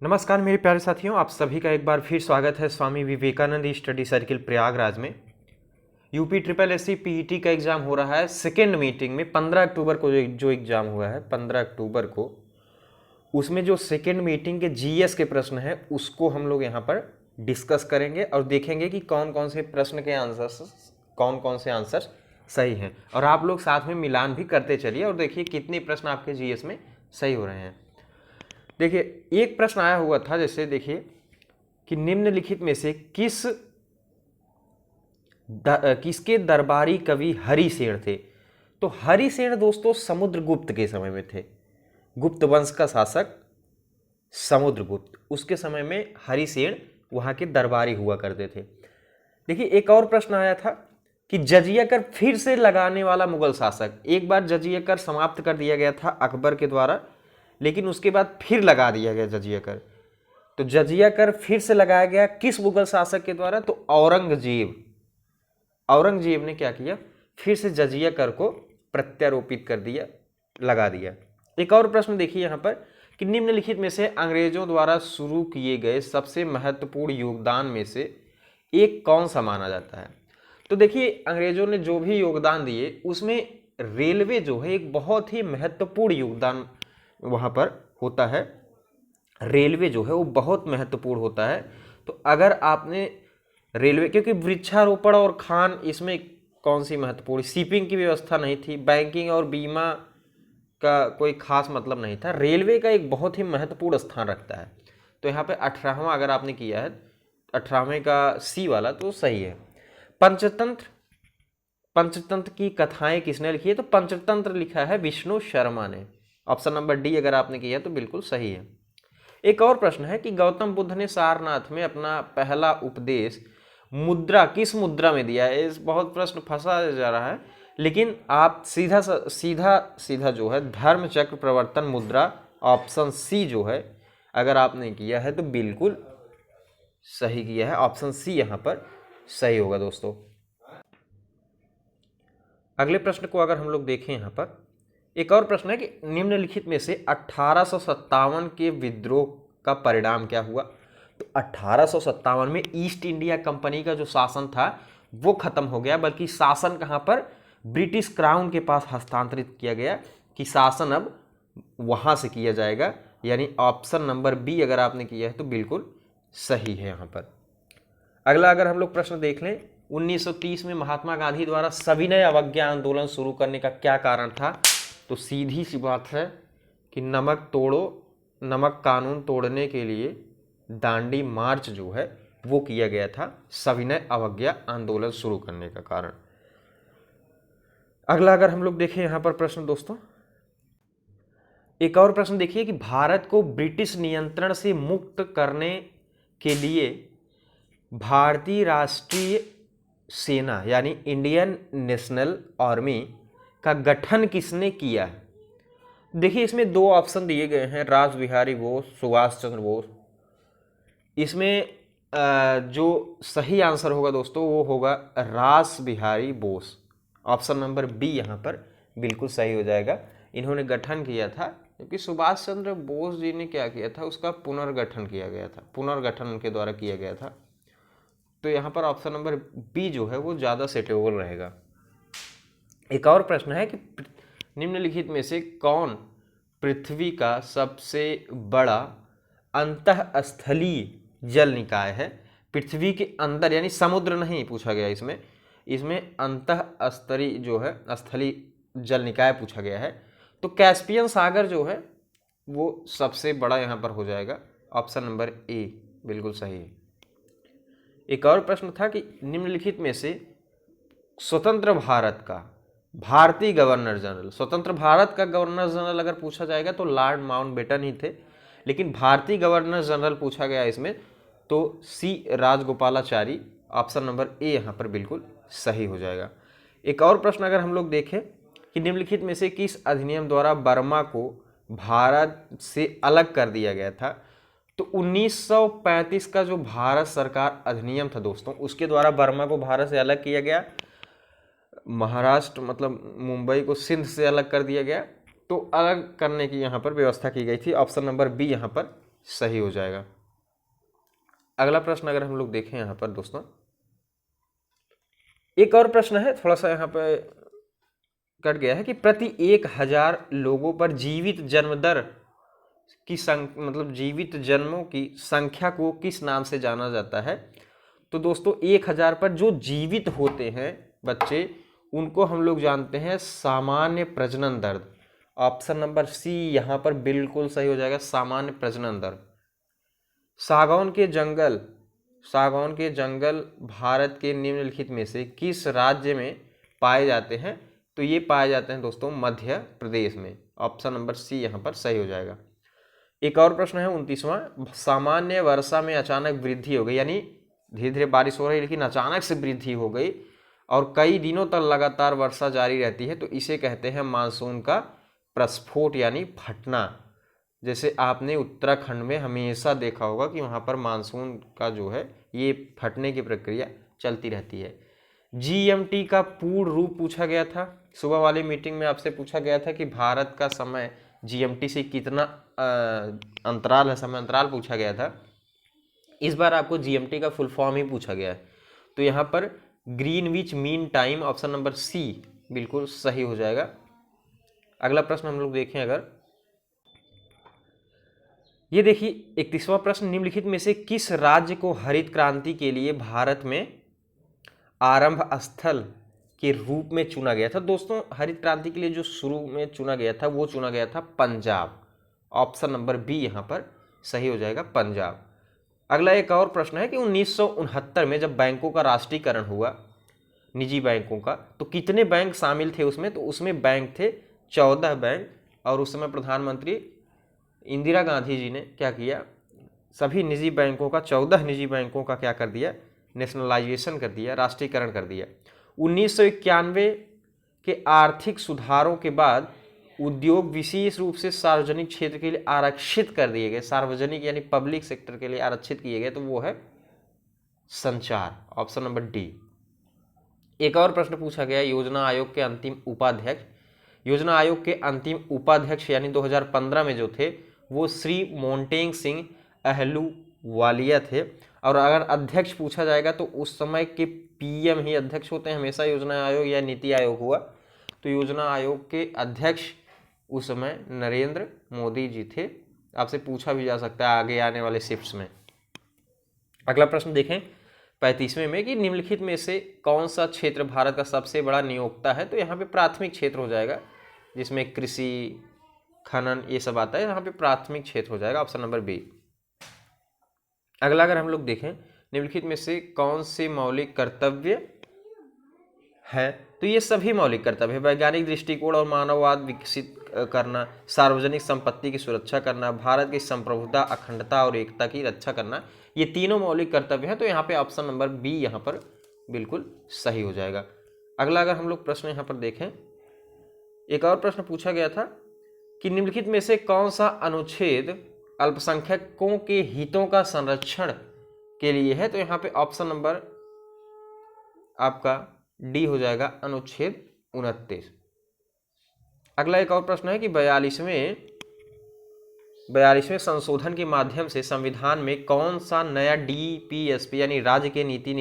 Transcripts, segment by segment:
नमस्कार मेरे प्यारे साथियों, आप सभी का एक बार फिर स्वागत है स्वामी विवेकानंद स्टडी सर्किल प्रयागराज में। यूपी ट्रिपल एससी पीईटी का एग्ज़ाम हो रहा है सेकेंड मीटिंग में 15 अक्टूबर को जो एग्ज़ाम हुआ है 15 अक्टूबर को, उसमें जो सेकेंड मीटिंग के जीएस के प्रश्न हैं उसको हम लोग यहाँ पर डिस्कस करेंगे और देखेंगे कि कौन कौन से प्रश्न के आंसर्स सही हैं। और आप लोग साथ में मिलान भी करते चलिए और देखिए कितने प्रश्न आपके जीएस में सही हो रहे हैं। देखिए एक प्रश्न आया हुआ था, जैसे देखिए कि निम्नलिखित में से किसके दरबारी कवि हरिसेन थे। तो हरिसेन दोस्तों समुद्रगुप्त के समय में थे। गुप्त वंश का शासक समुद्रगुप्त, उसके समय में हरिसेन वहां के दरबारी हुआ करते थे। देखिए एक और प्रश्न आया था कि जजिया कर फिर से लगाने वाला मुगल शासक। एक बार जजिया कर समाप्त कर दिया गया था अकबर के द्वारा, लेकिन उसके बाद फिर लगा दिया गया जजिया कर। तो जजिया कर फिर से लगाया गया किस मुगल शासक के द्वारा? तो औरंगजेब ने क्या किया, फिर से जजिया कर को प्रत्यारोपित कर दिया, लगा दिया। एक और प्रश्न देखिए यहाँ पर कि निम्नलिखित में से अंग्रेजों द्वारा शुरू किए गए सबसे महत्वपूर्ण योगदान में से एक कौन सा माना जाता है? तो देखिए अंग्रेजों ने जो भी योगदान दिए उसमें रेलवे जो है एक बहुत ही महत्वपूर्ण योगदान वहाँ पर होता है। रेलवे जो है वो बहुत महत्वपूर्ण होता है। तो अगर आपने रेलवे, क्योंकि वृक्षारोपण और खान इसमें कौन सी महत्वपूर्ण, शिपिंग की व्यवस्था नहीं थी, बैंकिंग और बीमा का कोई खास मतलब नहीं था, रेलवे का एक बहुत ही महत्वपूर्ण स्थान रखता है। तो यहाँ पे 18वां अगर आपने किया है 18वें का सी वाला तो सही है। पंचतंत्र, पंचतंत्र की कथाएं किसने लिखी है? तो पंचतंत्र लिखा है विष्णु शर्मा ने। ऑप्शन नंबर डी अगर आपने किया तो बिल्कुल सही है। एक और प्रश्न है कि गौतम बुद्ध ने सारनाथ में अपना पहला उपदेश मुद्रा किस मुद्रा में दिया है? इस बहुत प्रश्न फंसा जा रहा है, लेकिन आप सीधा सीधा जो है धर्म चक्र प्रवर्तन मुद्रा ऑप्शन सी जो है अगर आपने किया है तो बिल्कुल सही किया है। ऑप्शन सी यहाँ पर सही होगा दोस्तों। अगले प्रश्न को अगर हम लोग देखें, यहाँ पर एक और प्रश्न है कि निम्नलिखित में से 1857 के विद्रोह का परिणाम क्या हुआ? तो 1857 में ईस्ट इंडिया कंपनी का जो शासन था वो खत्म हो गया, बल्कि शासन कहाँ पर? ब्रिटिश क्राउन के पास हस्तांतरित किया गया कि शासन अब वहाँ से किया जाएगा। यानी ऑप्शन नंबर बी अगर आपने किया है तो बिल्कुल सही है यहाँ पर। अगला अगर हम लोग प्रश्न देख लें, 1930 में महात्मा गांधी द्वारा सविनय अवज्ञा आंदोलन शुरू करने का क्या कारण था? तो सीधी सी बात है कि नमक कानून तोड़ने के लिए दांडी मार्च जो है वो किया गया था, सविनय अवज्ञा आंदोलन शुरू करने का कारण। अगला अगर हम लोग देखें यहाँ पर प्रश्न दोस्तों, एक और प्रश्न देखिए कि भारत को ब्रिटिश नियंत्रण से मुक्त करने के लिए भारतीय राष्ट्रीय सेना यानी इंडियन नेशनल आर्मी का गठन किसने किया है? देखिए इसमें दो ऑप्शन दिए गए हैं, रास बिहारी बोस, सुभाष चंद्र बोस। इसमें जो सही आंसर होगा दोस्तों वो होगा Ras Bihari Bose. Option number B यहाँ पर बिल्कुल सही हो जाएगा। इन्होंने गठन किया था, क्योंकि सुभाष चंद्र बोस जी ने क्या किया था, उसका पुनर्गठन किया गया था, पुनर्गठन उनके द्वारा किया गया था। तो यहाँ पर ऑप्शन नंबर बी जो है वो ज़्यादा सेटेबल रहेगा। एक और प्रश्न है कि निम्नलिखित में से कौन पृथ्वी का सबसे बड़ा अंतःस्थलीय जल निकाय है? पृथ्वी के अंदर यानी समुद्र नहीं पूछा गया इसमें अंतःस्तरीय जो है स्थलीय जल निकाय पूछा गया है। तो कैस्पियन सागर जो है वो सबसे बड़ा यहाँ पर हो जाएगा। ऑप्शन नंबर ए बिल्कुल सही है। एक और प्रश्न था कि निम्नलिखित में से स्वतंत्र भारत का भारतीय गवर्नर जनरल, स्वतंत्र भारत का गवर्नर जनरल अगर पूछा जाएगा तो लॉर्ड माउंटबेटन ही थे, लेकिन भारतीय गवर्नर जनरल पूछा गया इसमें तो सी राजगोपालाचारी। ऑप्शन नंबर ए यहाँ पर बिल्कुल सही हो जाएगा। एक और प्रश्न अगर हम लोग देखें कि निम्नलिखित में से किस अधिनियम द्वारा बर्मा को भारत से अलग कर दिया गया था? तो 1935 का जो भारत सरकार अधिनियम था दोस्तों, उसके द्वारा बर्मा को भारत से अलग किया गया। महाराष्ट्र मतलब मुंबई को सिंध से अलग कर दिया गया। तो अलग करने की यहाँ पर व्यवस्था की गई थी। ऑप्शन नंबर बी यहाँ पर सही हो जाएगा। अगला प्रश्न अगर हम लोग देखें यहाँ पर दोस्तों, एक और प्रश्न है, थोड़ा सा यहाँ पे कट गया है कि प्रति 1000 लोगों पर जीवित जन्म दर की मतलब जीवित जन्मों की संख्या को किस नाम से जाना जाता है। तो दोस्तों 1000 पर जो जीवित होते हैं बच्चे, उनको हम लोग जानते हैं सामान्य प्रजनन दर। ऑप्शन नंबर सी यहाँ पर बिल्कुल सही हो जाएगा, सामान्य प्रजनन दर। सागौन के जंगल भारत के निम्नलिखित में से किस राज्य में पाए जाते हैं। तो ये पाए जाते हैं दोस्तों मध्य प्रदेश में। ऑप्शन नंबर सी यहाँ पर सही हो जाएगा। एक और प्रश्न है 29वां, सामान्य वर्षा में अचानक वृद्धि हो गई, यानी धीरे धीरे बारिश हो रही लेकिन अचानक से वृद्धि हो गई और कई दिनों तक लगातार वर्षा जारी रहती है, तो इसे कहते हैं मानसून का प्रस्फोट यानी फटना। जैसे आपने उत्तराखंड में हमेशा देखा होगा कि वहाँ पर मानसून का जो है ये फटने की प्रक्रिया चलती रहती है। जीएमटी का पूर्ण रूप पूछा गया था, सुबह वाली मीटिंग में आपसे पूछा गया था कि भारत का समय जीएमटी से कितना अंतराल है, समय अंतराल पूछा गया था। इस बार आपको जीएमटी का फुल फॉर्म ही पूछा गया है, तो यहाँ पर Greenwich mean time, option number C बिल्कुल सही हो जाएगा। अगला प्रश्न हम लोग देखें अगर, ये देखिए 31वां प्रश्न, निम्नलिखित में से किस राज्य को हरित क्रांति के लिए भारत में आरंभ स्थल के रूप में चुना गया था। दोस्तों हरित क्रांति के लिए जो शुरू में चुना गया था वो चुना गया था पंजाब। ऑप्शन नंबर बी यहाँ पर सही हो जाएगा, पंजाब। अगला एक और प्रश्न है कि 1969 में जब बैंकों का राष्ट्रीयकरण हुआ, निजी बैंकों का, तो कितने बैंक शामिल थे उसमें। तो उसमें बैंक थे 14 बैंक, और उस समय प्रधानमंत्री इंदिरा गांधी जी ने क्या किया, सभी निजी बैंकों का 14 निजी बैंकों का क्या कर दिया, नेशनलाइजेशन कर दिया, राष्ट्रीयकरण कर दिया। 1991 के आर्थिक सुधारों के बाद उद्योग विशेष रूप से सार्वजनिक क्षेत्र के लिए आरक्षित कर दिए गए, सार्वजनिक यानी पब्लिक सेक्टर के लिए आरक्षित किए गए, तो वो है संचार। Option number D. एक और प्रश्न पूछा गया, योजना आयोग के अंतिम उपाध्यक्ष, योजना आयोग के अंतिम उपाध्यक्ष यानी 2015 में जो थे वो श्री मोन्टेग सिंह अहलूवालिया थे। और अगर अध्यक्ष पूछा जाएगा तो उस समय के पीएम ही अध्यक्ष होते हैं हमेशा, योजना आयोग या नीति आयोग हुआ, तो योजना आयोग के अध्यक्ष उस समय नरेंद्र मोदी जी थे। आपसे पूछा भी जा सकता है आगे आने वाले शिफ्ट्स में। अगला प्रश्न देखें 35वें में कि निम्नलिखित में से कौन सा क्षेत्र भारत का सबसे बड़ा नियोक्ता है। तो यहाँ पे प्राथमिक क्षेत्र हो जाएगा, जिसमें कृषि, खनन ये सब आता है, यहाँ पे प्राथमिक क्षेत्र हो जाएगा, ऑप्शन नंबर बी। अगला अगर हम लोग देखें, निम्नलिखित में से कौन से मौलिक कर्तव्य है। तो ये सभी मौलिक कर्तव्य है, वैज्ञानिक दृष्टिकोण और मानववाद विकसित करना, सार्वजनिक संपत्ति की सुरक्षा करना, भारत की संप्रभुता, अखंडता और एकता की रक्षा करना, ये तीनों मौलिक कर्तव्य हैं। तो यहाँ पे ऑप्शन नंबर बी यहाँ पर बिल्कुल सही हो जाएगा। अगला अगर हम लोग प्रश्न यहाँ पर देखें, एक और प्रश्न पूछा गया था कि निम्नलिखित में से कौन सा अनुच्छेद अल्पसंख्यकों के हितों का संरक्षण के लिए है। तो यहाँ पे ऑप्शन नंबर आपका डी हो जाएगा, अनुच्छेद 29। अगला एक और प्रश्न है कि 42वें संशोधन के माध्यम से संविधान में कौन सा नया डीपीएसपी यानी राज्य के नीति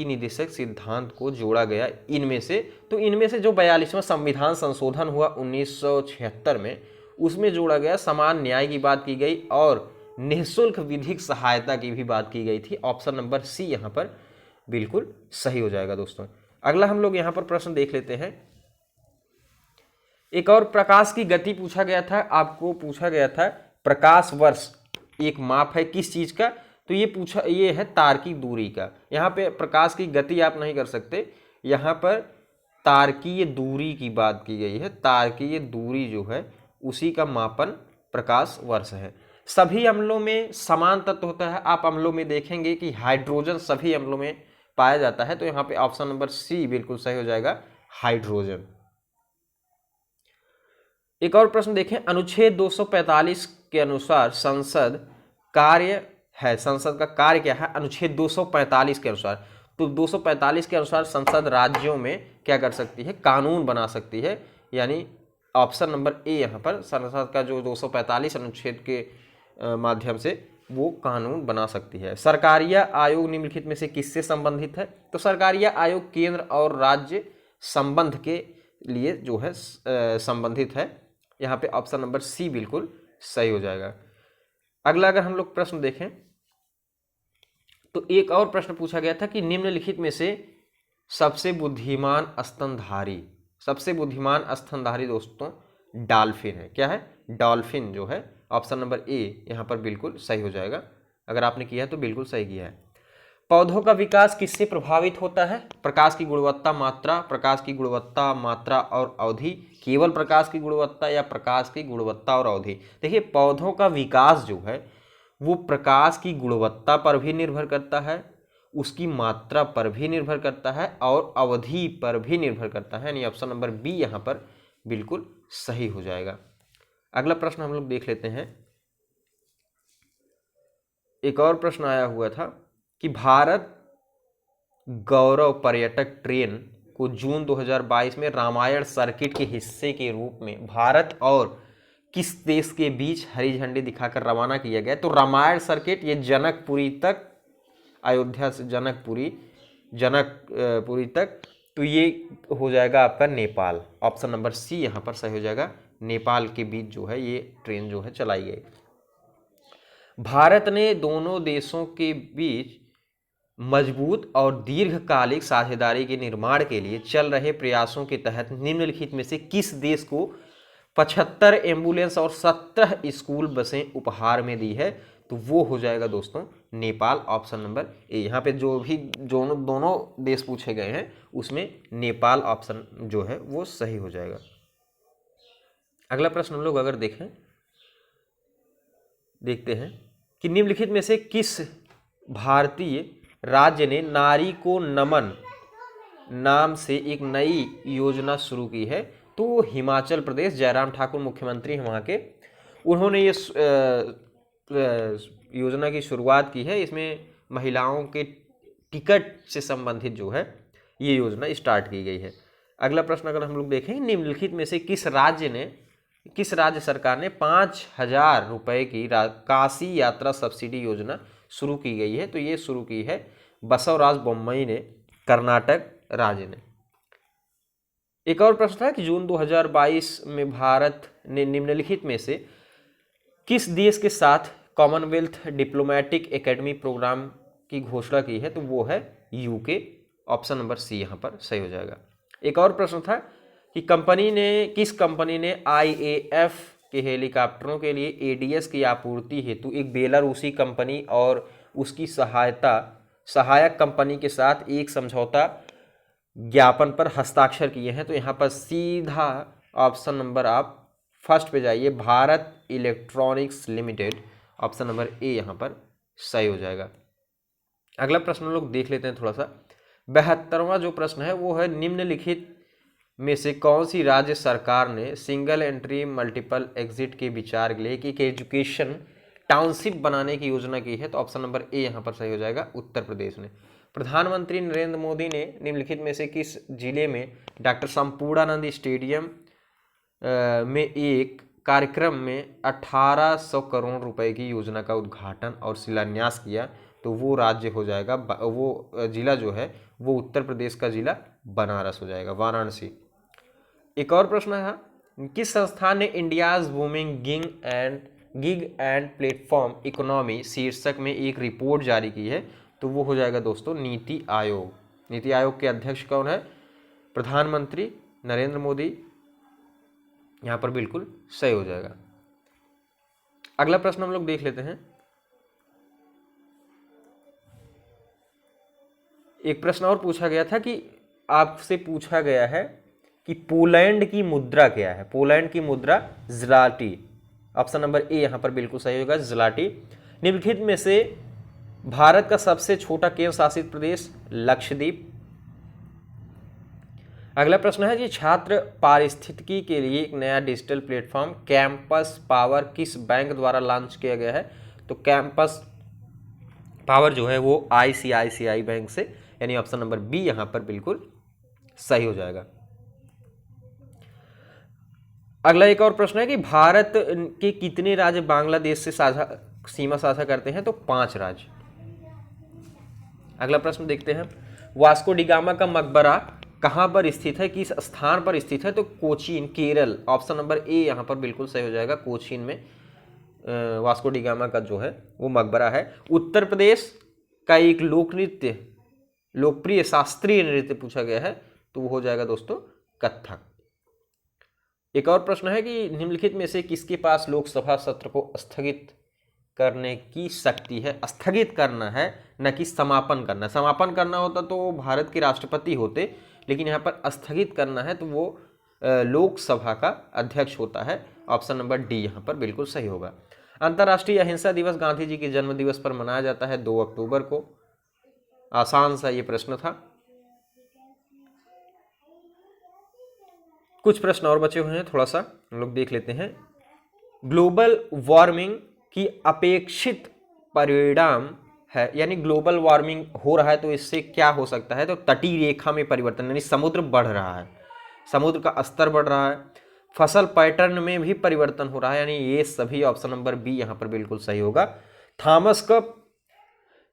निदेशक सिद्धांत को जोड़ा गया इनमें से। तो इनमें से जो 42वां संविधान संशोधन हुआ 1976 में, उसमें जोड़ा गया समान न्याय की बात की गई और निःशुल्क विधिक सहायता की भी बात की गई थी। ऑप्शन नंबर सी यहाँ पर बिल्कुल सही हो जाएगा दोस्तों। अगला हम लोग यहाँ पर प्रश्न देख लेते हैं, एक और प्रकाश की गति पूछा गया था, आपको पूछा गया था प्रकाश वर्ष एक माप है किस चीज का। तो ये है तार्किक दूरी का। यहाँ पे प्रकाश की गति आप नहीं कर सकते, यहाँ पर तारकीय दूरी की बात की गई है। तारकीय दूरी जो है उसी का मापन प्रकाश वर्ष है। सभी अम्लों में समान तत्व होता है। आप अम्लों में देखेंगे कि हाइड्रोजन सभी अम्लों में पाया जाता है, तो यहाँ पे ऑप्शन नंबर सी बिल्कुल सही हो जाएगा, हाइड्रोजन। एक और प्रश्न देखें, अनुच्छेद 245 के अनुसार संसद का कार्य क्या है। अनुच्छेद 245 के अनुसार, तो 245 के अनुसार संसद राज्यों में क्या कर सकती है, कानून बना सकती है, यानी ऑप्शन नंबर ए यहाँ पर संसद का जो 245 अनुच्छेद के माध्यम से वो कानून बना सकती है। सरकारिया आयोग निम्नलिखित में से किससे संबंधित है? तो सरकारिया आयोग केंद्र और राज्य संबंध के लिए जो है संबंधित है। यहाँ पे ऑप्शन नंबर सी बिल्कुल सही हो जाएगा। अगला अगर हम लोग प्रश्न देखें तो एक और प्रश्न पूछा गया था कि निम्नलिखित में से सबसे बुद्धिमान स्तनधारी दोस्तों डॉल्फिन है। क्या है? डॉल्फिन जो है। ऑप्शन नंबर ए यहाँ पर बिल्कुल सही हो जाएगा। अगर आपने किया है तो बिल्कुल सही किया है। पौधों का विकास किससे प्रभावित होता है? प्रकाश की गुणवत्ता, मात्रा और अवधि, केवल प्रकाश की गुणवत्ता या प्रकाश की गुणवत्ता और अवधि। देखिए, पौधों का विकास जो है वो प्रकाश की गुणवत्ता पर भी निर्भर करता है, उसकी मात्रा पर भी निर्भर करता है और अवधि पर भी निर्भर करता है। यानी ऑप्शन नंबर बी यहाँ पर बिल्कुल सही हो जाएगा। अगला प्रश्न हम लोग देख लेते हैं। एक और प्रश्न आया हुआ था कि भारत गौरव पर्यटक ट्रेन को जून 2022 में रामायण सर्किट के हिस्से के रूप में भारत और किस देश के बीच हरी झंडी दिखाकर रवाना किया गया? तो रामायण सर्किट ये जनकपुरी तक, अयोध्या से जनकपुरी तक, तो ये हो जाएगा आपका नेपाल। ऑप्शन नंबर सी यहाँ पर सही हो जाएगा। नेपाल के बीच जो है ये ट्रेन जो है चलाई गई। भारत ने दोनों देशों के बीच मजबूत और दीर्घकालिक साझेदारी के निर्माण के लिए चल रहे प्रयासों के तहत निम्नलिखित में से किस देश को 75 एम्बुलेंस और 17 स्कूल बसें उपहार में दी है? तो वो हो जाएगा दोस्तों नेपाल। Option number A. यहाँ पे जो भी दोनों देश पूछे गए हैं उसमें नेपाल ऑप्शन जो है वो सही हो जाएगा। अगला प्रश्न हम लोग अगर देखते हैं कि निम्नलिखित में से किस भारतीय राज्य ने नारी को नमन नाम से एक नई योजना शुरू की है? तो हिमाचल प्रदेश, जयराम ठाकुर मुख्यमंत्री हैं वहाँ के, उन्होंने ये योजना की शुरुआत की है। इसमें महिलाओं के टिकट से संबंधित जो है ये योजना स्टार्ट की गई है। अगला प्रश्न अगर हम लोग देखें, निम्नलिखित में से किस राज्य सरकार ने 5,000 रुपये की काशी यात्रा सब्सिडी योजना शुरू की गई है? तो ये शुरू की है बसवराज बोम्मई ने, कर्नाटक राज्य ने। एक और प्रश्न था कि जून 2022 में भारत ने निम्नलिखित में से किस देश के साथ कॉमनवेल्थ डिप्लोमेटिक एकेडमी प्रोग्राम की घोषणा की है? तो वो है यूके। ऑप्शन नंबर सी यहाँ पर सही हो जाएगा। एक और प्रश्न था कि किस कंपनी ने IAF के हेलीकॉप्टरों के लिए ADS की आपूर्ति हेतु एक बेलारूसी कंपनी और उसकी सहायक कंपनी के साथ एक समझौता ज्ञापन पर हस्ताक्षर किए हैं? तो यहाँ पर सीधा ऑप्शन नंबर आप फर्स्ट पे जाइए, Bharat electronics limited. Option number A यहाँ पर सही हो जाएगा। अगला प्रश्न हम लोग देख लेते हैं थोड़ा सा। 72वां जो प्रश्न है वो है निम्नलिखित में से कौन सी राज्य सरकार ने सिंगल एंट्री मल्टीपल एग्जिट के विचार के लिए एक एजुकेशन टाउनशिप बनाने की योजना की है? तो ऑप्शन नंबर ए यहाँ पर सही हो जाएगा, उत्तर प्रदेश ने। प्रधानमंत्री नरेंद्र मोदी ने निम्नलिखित में से किस जिले में डॉक्टर संपूर्णानंद स्टेडियम में एक कार्यक्रम में 1800 करोड़ रुपए की योजना का उद्घाटन और शिलान्यास किया? तो वो राज्य हो जाएगा, वो जिला जो है वो उत्तर प्रदेश का जिला बनारस हो जाएगा, वाराणसी। एक और प्रश्न है, किस संस्थान ने India's booming gig and platform economy शीर्षक में एक रिपोर्ट जारी की है? तो वो हो जाएगा दोस्तों नीति आयोग। नीति आयोग के अध्यक्ष कौन है? प्रधानमंत्री नरेंद्र मोदी। यहाँ पर बिल्कुल सही हो जाएगा। अगला प्रश्न हम लोग देख लेते हैं। एक प्रश्न और पूछा गया था कि आपसे पूछा गया है कि पोलैंड की मुद्रा क्या है? पोलैंड की मुद्रा ज़्लाटी। ऑप्शन नंबर ए यहाँ पर बिल्कुल सही होगा, ज़्लाटी। निम्नलिखित में से भारत का सबसे छोटा केंद्र शासित प्रदेश लक्षद्वीप। अगला प्रश्न है कि छात्र पारिस्थितिकी के लिए एक नया डिजिटल प्लेटफॉर्म कैंपस पावर किस बैंक द्वारा लॉन्च किया गया है? तो कैंपस पावर जो है वो ICICI बैंक से, यानी ऑप्शन नंबर बी यहाँ पर बिल्कुल सही हो जाएगा। अगला एक और प्रश्न है कि भारत के कितने राज्य बांग्लादेश से सीमा साझा करते हैं? तो 5 राज्य। अगला प्रश्न देखते हैं, वास्को डिगामा का मकबरा कहाँ पर स्थित है, किस स्थान पर स्थित है? तो Cochin, Kerala. Option number A यहाँ पर बिल्कुल सही हो जाएगा, कोचीन में वास्को डिगामा का जो है वो मकबरा है। उत्तर प्रदेश का एक लोकप्रिय शास्त्रीय नृत्य पूछा गया है, तो वो हो जाएगा दोस्तों कथक। एक और प्रश्न है कि निम्नलिखित में से किसके पास लोकसभा सत्र को स्थगित करने की शक्ति है? स्थगित करना है, न कि समापन करना। समापन करना होता तो भारत के राष्ट्रपति होते, लेकिन यहाँ पर स्थगित करना है तो वो लोकसभा का अध्यक्ष होता है। ऑप्शन नंबर डी यहाँ पर बिल्कुल सही होगा। अंतर्राष्ट्रीय अहिंसा दिवस गांधी जी के जन्म दिवस पर मनाया जाता है 2 अक्टूबर को। आसान सा ये प्रश्न था। कुछ प्रश्न और बचे हुए हैं, थोड़ा सा हम लोग देख लेते हैं। ग्लोबल वार्मिंग की अपेक्षित परिणाम है, यानी ग्लोबल वार्मिंग हो रहा है तो इससे क्या हो सकता है? तो तटीय रेखा में परिवर्तन, यानी समुद्र बढ़ रहा है, समुद्र का स्तर बढ़ रहा है। फसल पैटर्न में भी परिवर्तन हो रहा है, यानी ये सभी ऑप्शन नंबर बी यहाँ पर बिल्कुल सही होगा। थॉमस कप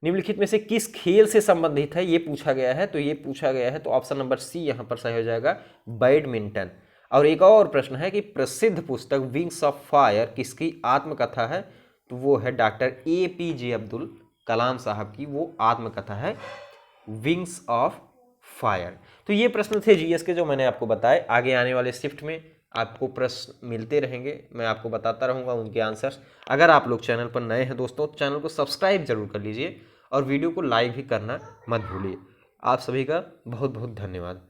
निम्नलिखित में से किस खेल से संबंधित है, ये पूछा गया है, तो ये पूछा गया है तो ऑप्शन नंबर सी यहाँ पर सही हो जाएगा, बैडमिंटन। और एक और प्रश्न है कि प्रसिद्ध पुस्तक विंग्स ऑफ फायर किसकी आत्मकथा है? तो वो है डॉक्टर APJ अब्दुल कलाम साहब की वो आत्मकथा है, विंग्स ऑफ फायर। तो ये प्रश्न थे जीएस के जो मैंने आपको बताए। आगे आने वाले शिफ्ट में आपको प्रश्न मिलते रहेंगे, मैं आपको बताता रहूँगा उनके आंसर्स। अगर आप लोग चैनल पर नए हैं दोस्तों, तो चैनल को सब्सक्राइब जरूर कर लीजिए और वीडियो को लाइक भी करना मत भूलिए। आप सभी का बहुत बहुत धन्यवाद।